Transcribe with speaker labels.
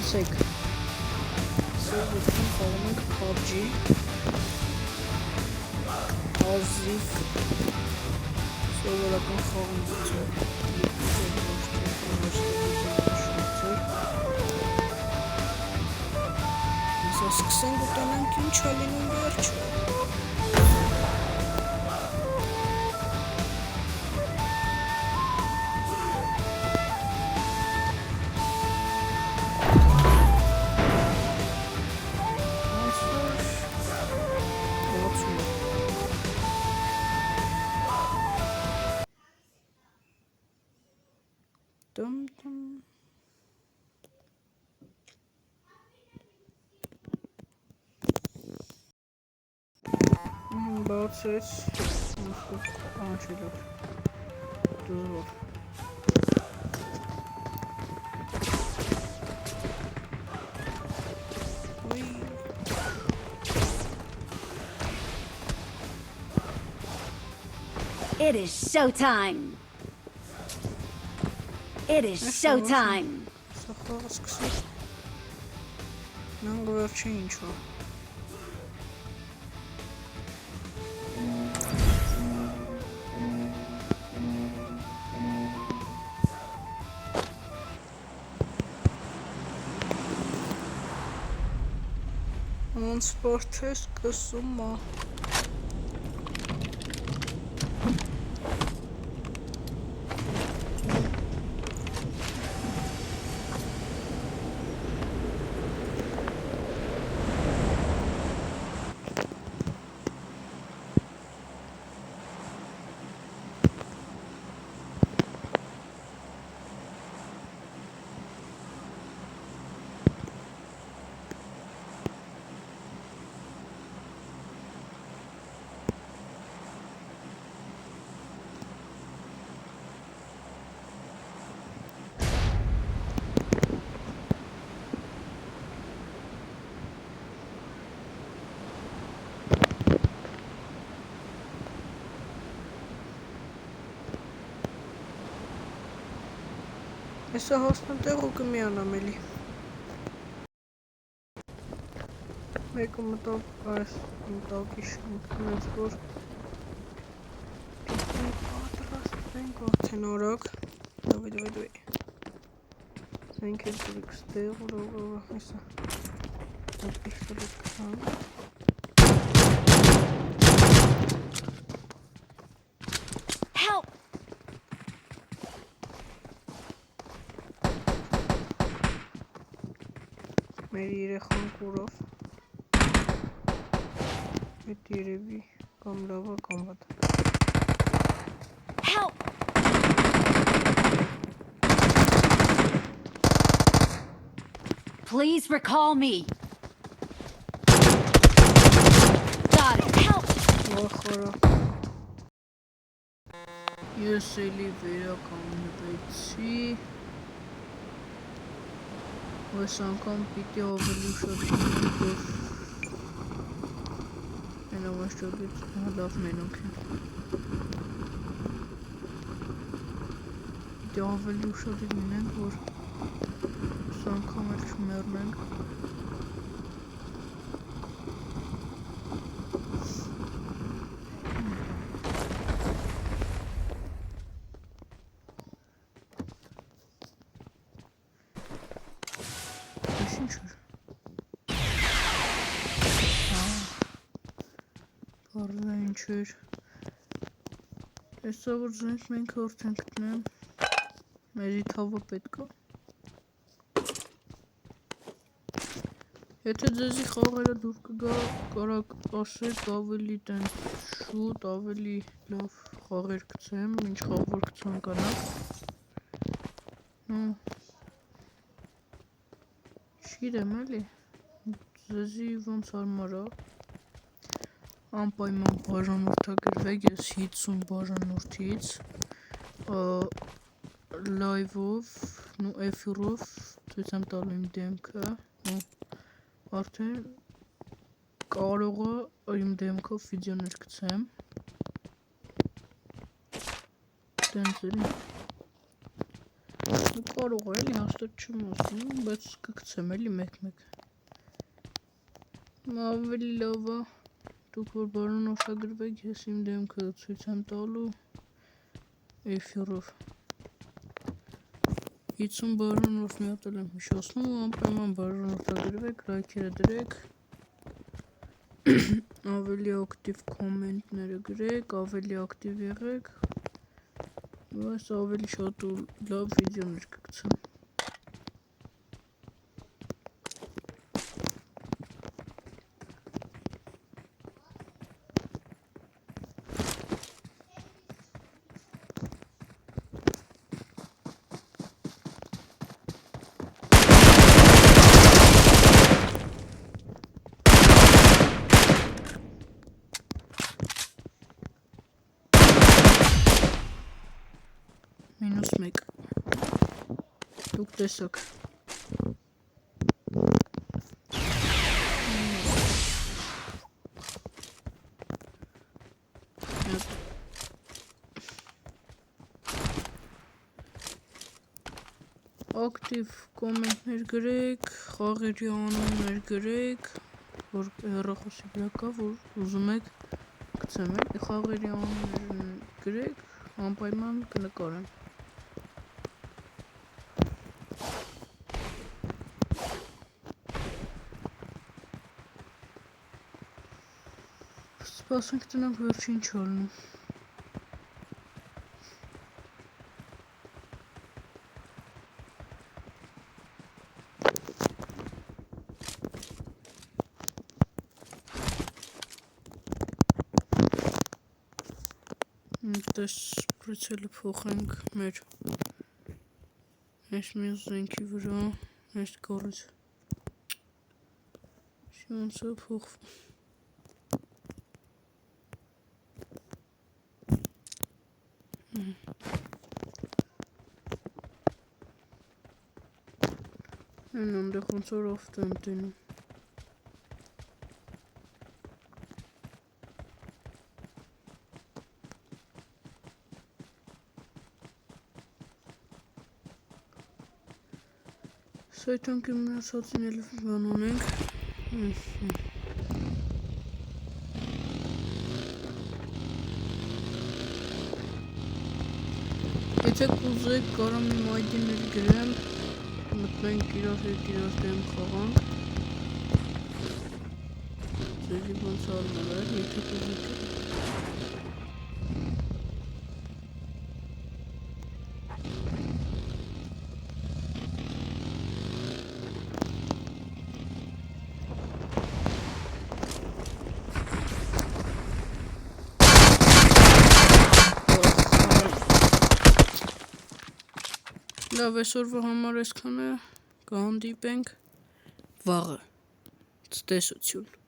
Speaker 1: Ասեք Սովետին խաղում ենք PUBG Ազիվ Սովորական խաղում գուցեր Իսկ սկսենք ու տանանք ինչ է լինում վերջը Բացեց անչելոք դուզվոր
Speaker 2: It is showtime. It is showtime.
Speaker 1: Սախաղը սկսեց նանգ վերջը ինչ-ո Սպորտ է սկսում է Հեսա հասնեմ տեղ ու կմիանամ էլի Մեկը մտավ այս մտակի շնքնեց որ պատրաստվենք արդեն արագ Դավի Զենք էլ դուրիք ստեղ ուրով հեսա պիշտոլետ կտանք Մեր երեխան կուրով Այդ երևի կամ լավա կամ վատ
Speaker 2: Please recall me. Got it. Help.
Speaker 1: Ախորա Ես էլի վերականգնվեցի Այս անգամ պիտի ավելի շատ լինենք, որ մենավաշճոդից լավ մենոք են Պիտի ավելի շատ լինենք, որ այս անգամ էլ չմեռնենք Ինչ էր Հեսա որ զենք մենք հորդ ենք գտնեմ Մեզի թավը պետք է Եթե ձեզի խաղերը դուր կգա կարակ ասեք ավելի տենց շուտ ավելի լավ խաղեր գցեմ ինչ խաղ որ կցանկանաք Չգիտեմ էլի Ձեզի ոնց հարմար է Անպայման բաժանորդագրվեք ես 50 բաժանորդից լայվով ու էֆիրով ցույց եմ տալու իմ դեմքը արդեն կարող է իմ դեմքով վիդեոներ գցեմ տենց էլի Կարող է էլի հաստատ չեմ ասում, բայց կգցեմ էլի մեկ-մեկ։ Ավելի լավ է դուք որ բարոն ոշագրվեք, ես իմ դեմքը ցույց եմ տալու էֆիրով։ 50 բարոն որ մի հատ եմ հիշեցնում, անպայման բարոն ոշագրվեք, լայքերը դրեք, ավելի ակտիվ կոմենտները գրեք, ավելի ակտիվ եղեք, բայց ավելի շատ ու լավ վիդեոներ կգցեմ։ -1 դուք տեսակ ակտիվ կոմենտներ գրեք, խաղերի անուններ գրեք, որ հեռախոսի վրա կա, որ ուզում եք գցեմ էլի, խաղերի անուններ գրեք, անպայման կնկարեմ։ Սպասենք տնանք վերջին չալնում։ Դες պրիցելը փոխենք մեր այս մի զենքի վրա, այս կորից շանսը փոխվում։ Են անդեղ ոնց որ ավտ եմ տենում։ Սայթանքի մնացածին էլ բան ունենք։ Եթե կուզեք կարամ իմ ID-ներ գրեմ, մտնենք իրար հետ իրար դեմ խաղանք։ Ձեզի ոնց արմալ է, եթե կուզեք։ Լավ, այսօրվա համար այսքանը, կհանդիպենք վաղը, ցտեսություն։